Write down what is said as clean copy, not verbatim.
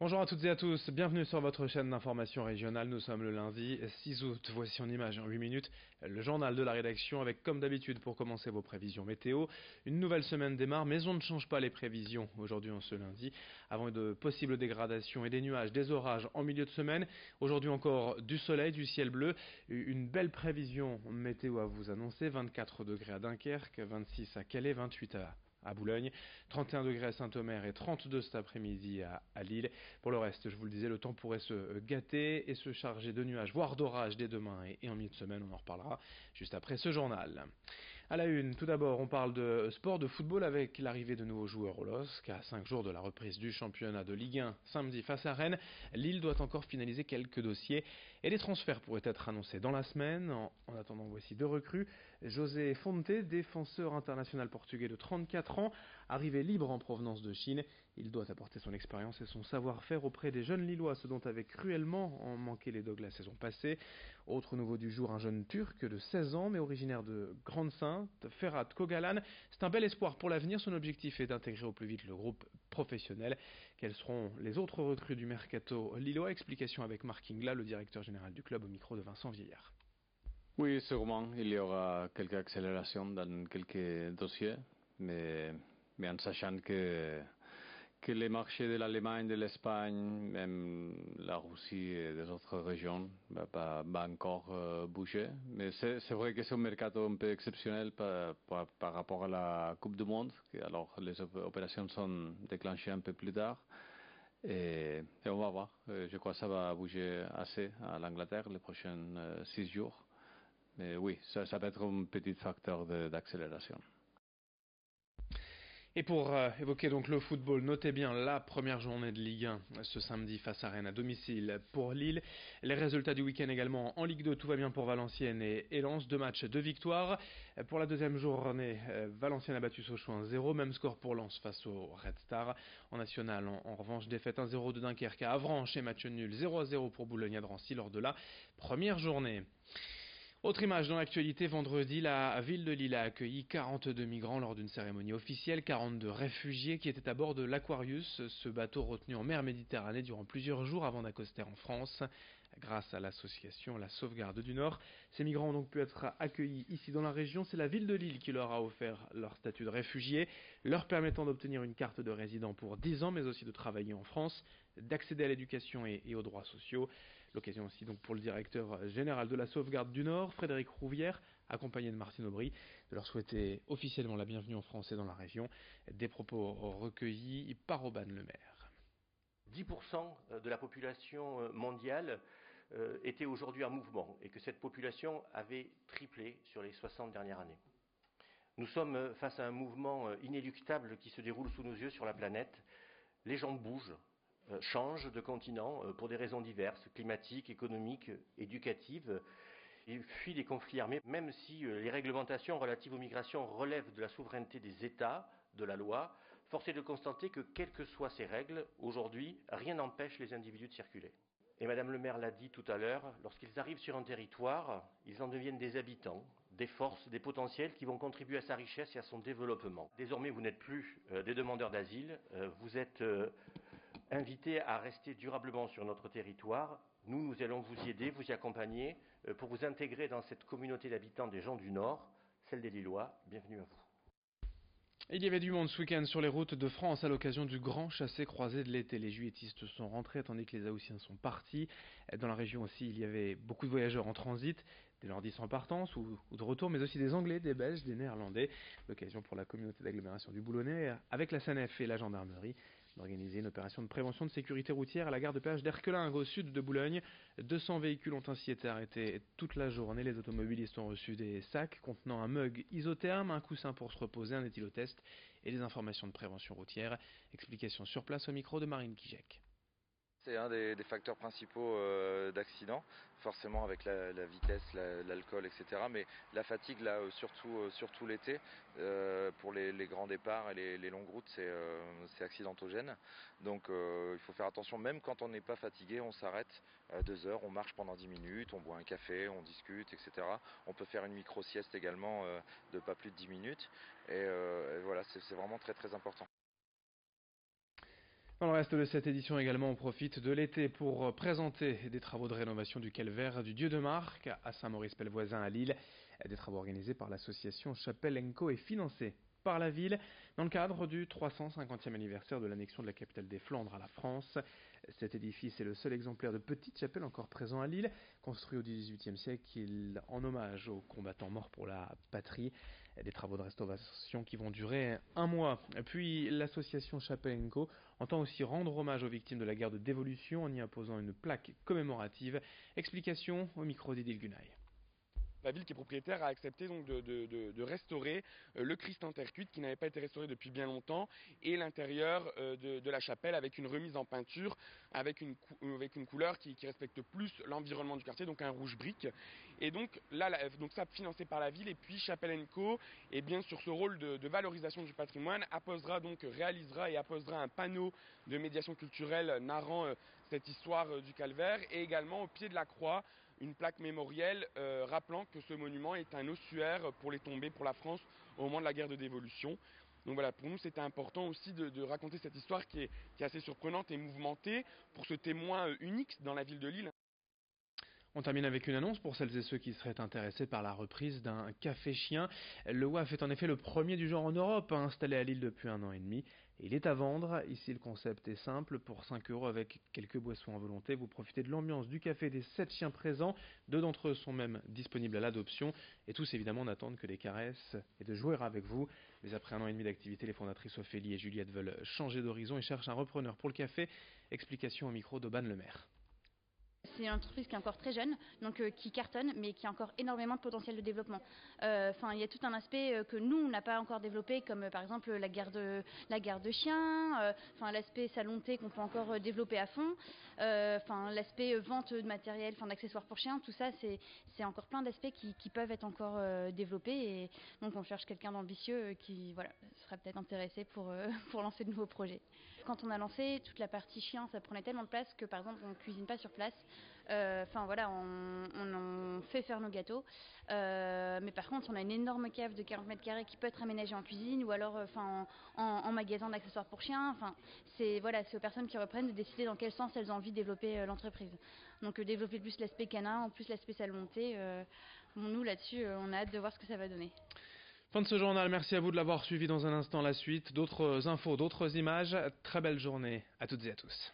Bonjour à toutes et à tous, bienvenue sur votre chaîne d'information régionale. Nous sommes le lundi 6 août. Voici en image en 8 minutes le journal de la rédaction avec comme d'habitude pour commencer vos prévisions météo. Une nouvelle semaine démarre mais on ne change pas les prévisions aujourd'hui en ce lundi. Avant de possibles dégradations et des nuages, des orages en milieu de semaine. Aujourd'hui encore du soleil, du ciel bleu. Une belle prévision météo à vous annoncer. 24 degrés à Dunkerque, 26 à Calais, 28 à Boulogne, 31 degrés à Saint-Omer et 32 cet après-midi à Lille. Pour le reste, je vous le disais, le temps pourrait se gâter et se charger de nuages, voire d'orages dès demain et en milieu de semaine. On en reparlera juste après ce journal. À la une, tout d'abord, on parle de sport, de football avec l'arrivée de nouveaux joueurs au LOSC. À 5 jours de la reprise du championnat de Ligue 1 samedi face à Rennes, Lille doit encore finaliser quelques dossiers et les transferts pourraient être annoncés dans la semaine. En attendant, voici deux recrues. José Fonte, défenseur international portugais de 34 ans, arrivé libre en provenance de Chine. Il doit apporter son expérience et son savoir-faire auprès des jeunes Lillois, ce dont avaient cruellement en manqué les Dogs la saison passée. Autre nouveau du jour, un jeune Turc de 16 ans, mais originaire de Grande-Sainte, Ferhat Kogalan. C'est un bel espoir pour l'avenir. Son objectif est d'intégrer au plus vite le groupe professionnel. Quels seront les autres recrues du mercato lillois? Explication avec Marc Ingla, le directeur général du club, au micro de Vincent Vieillard. Oui, sûrement, il y aura quelques accélérations dans quelques dossiers, mais, mais en sachant que les marchés de l'Allemagne, de l'Espagne, même la Russie et des autres régions va encore bouger. Mais c'est vrai que c'est un mercato un peu exceptionnel par rapport à la Coupe du Monde. Alors les opérations sont déclenchées un peu plus tard. Et on va voir. Je crois que ça va bouger assez à l'Angleterre les prochains 6 jours. Mais oui, ça peut être un petit facteur d'accélération. Et pour évoquer donc le football, notez bien la première journée de Ligue 1 ce samedi face à Rennes à domicile pour Lille. Les résultats du week-end également en Ligue 2, tout va bien pour Valenciennes et Lens, 2 matchs, 2 victoires. Pour la deuxième journée, Valenciennes a battu Sochaux 1-0, même score pour Lens face au Red Star. En national, en revanche, défaite 1-0 de Dunkerque à Avranches et match nul 0-0 pour Boulogne à Drancy lors de la première journée. Autre image dans l'actualité, vendredi, la ville de Lille a accueilli 42 migrants lors d'une cérémonie officielle, 42 réfugiés qui étaient à bord de l'Aquarius, ce bateau retenu en mer Méditerranée durant plusieurs jours avant d'accoster en France. Grâce à l'association La Sauvegarde du Nord, ces migrants ont donc pu être accueillis ici dans la région. C'est la ville de Lille qui leur a offert leur statut de réfugié, leur permettant d'obtenir une carte de résident pour 10 ans, mais aussi de travailler en France, d'accéder à l'éducation et aux droits sociaux. L'occasion aussi donc pour le directeur général de la Sauvegarde du Nord, Frédéric Rouvière, accompagné de Martine Aubry, de leur souhaiter officiellement la bienvenue en France et dans la région. Des propos recueillis par Aubin Le Maire. 10% de la population mondiale était aujourd'hui en mouvement et que cette population avait triplé sur les 60 dernières années. Nous sommes face à un mouvement inéluctable qui se déroule sous nos yeux sur la planète. Les gens bougent, changent de continent pour des raisons diverses, climatiques, économiques, éducatives. Ils fuient les conflits armés, même si les réglementations relatives aux migrations relèvent de la souveraineté des États, de la loi. Force est de constater que, quelles que soient ces règles, aujourd'hui, rien n'empêche les individus de circuler. Et Madame le maire l'a dit tout à l'heure, lorsqu'ils arrivent sur un territoire, ils en deviennent des habitants, des forces, des potentiels qui vont contribuer à sa richesse et à son développement. Désormais, vous n'êtes plus des demandeurs d'asile, vous êtes invités à rester durablement sur notre territoire. Nous allons vous y aider, vous y accompagner pour vous intégrer dans cette communauté d'habitants des gens du Nord, celle des Lillois. Bienvenue à vous. Il y avait du monde ce week-end sur les routes de France à l'occasion du grand chassé-croisé de l'été. Les juilletistes sont rentrés tandis que les Haussiens sont partis. Dans la région aussi, il y avait beaucoup de voyageurs en transit, des Nordistes en partance ou de retour, mais aussi des Anglais, des Belges, des Néerlandais. L'occasion pour la communauté d'agglomération du Boulonnais, avec la SANEF et la gendarmerie, d'organiser une opération de prévention de sécurité routière à la gare de péage d'Erquelin, au sud de Boulogne. 200 véhicules ont ainsi été arrêtés toute la journée. Les automobilistes ont reçu des sacs contenant un mug isotherme, un coussin pour se reposer, un éthylotest et des informations de prévention routière. Explication sur place au micro de Marine Kijek. C'est un des facteurs principaux d'accident, forcément avec la vitesse, l'alcool, etc. Mais la fatigue, là, surtout l'été, pour les grands départs et les longues routes, c'est accidentogène. Donc il faut faire attention, même quand on n'est pas fatigué, on s'arrête 2 heures, on marche pendant 10 minutes, on boit un café, on discute, etc. On peut faire une micro-sieste également de pas plus de 10 minutes. Et voilà, c'est vraiment très très important. Dans le reste de cette édition également, on profite de l'été pour présenter des travaux de rénovation du calvaire du Dieu de Marc à Saint-Maurice-Pelvoisin à Lille. Des travaux organisés par l'association Chapelle & Co et financés par la ville dans le cadre du 350e anniversaire de l'annexion de la capitale des Flandres à la France. Cet édifice est le seul exemplaire de petite chapelle encore présent à Lille, construit au XVIIIe siècle en hommage aux combattants morts pour la patrie. Des travaux de restauration qui vont durer un mois. Puis l'association Chapelle & Co entend aussi rendre hommage aux victimes de la guerre de dévolution en y imposant une plaque commémorative. Explication au micro d'Idil Gunay. La ville qui est propriétaire a accepté donc de restaurer le Christ intercuite qui n'avait pas été restauré depuis bien longtemps et l'intérieur de la chapelle avec une remise en peinture avec une couleur qui respecte plus l'environnement du quartier, donc un rouge brique. Et donc là, donc ça financé par la ville, et puis Chapelle & Co, et bien sur ce rôle de valorisation du patrimoine, réalisera et apposera un panneau de médiation culturelle narrant cette histoire du calvaire, et également au pied de la croix une plaque mémorielle rappelant que ce monument est un ossuaire pour les tombés pour la France au moment de la guerre de dévolution. Donc voilà, pour nous c'était important aussi de raconter cette histoire qui est assez surprenante et mouvementée pour ce témoin unique dans la ville de Lille. On termine avec une annonce pour celles et ceux qui seraient intéressés par la reprise d'un café chien. Le WAF est en effet le premier du genre en Europe, installé à Lille depuis 1 an et demi. Et il est à vendre. Ici, le concept est simple. Pour 5 € avec quelques boissons à volonté, vous profitez de l'ambiance du café des 7 chiens présents. 2 d'entre eux sont même disponibles à l'adoption. Et tous, évidemment, n'attendent que des caresses et de jouer avec vous. Mais après 1 an et demi d'activité, les fondatrices Ophélie et Juliette veulent changer d'horizon et cherchent un repreneur pour le café. Explication au micro d'Aubane Lemaire. C'est une entreprise qui est encore très jeune, donc qui cartonne, mais qui a encore énormément de potentiel de développement. Il y a tout un aspect que nous, on n'a pas encore développé, comme par exemple la gare de chiens, l'aspect salon-thé qu'on peut encore développer à fond, l'aspect vente de matériel, d'accessoires pour chiens, tout ça, c'est encore plein d'aspects qui peuvent être encore développés. Et donc on cherche quelqu'un d'ambitieux qui sera peut-être intéressé pour lancer de nouveaux projets. Quand on a lancé toute la partie chien, ça prenait tellement de place que par exemple on ne cuisine pas sur place. On fait faire nos gâteaux. Mais par contre, on a une énorme cave de 40 mètres carrés qui peut être aménagée en cuisine ou alors en magasin d'accessoires pour chiens. C'est aux personnes qui reprennent de décider dans quel sens elles ont envie de développer l'entreprise. Donc développer plus l'aspect canin, en plus l'aspect salon-thé. Nous là-dessus, on a hâte de voir ce que ça va donner. Fin de ce journal, merci à vous de l'avoir suivi. Dans un instant la suite, d'autres infos, d'autres images. Très belle journée à toutes et à tous.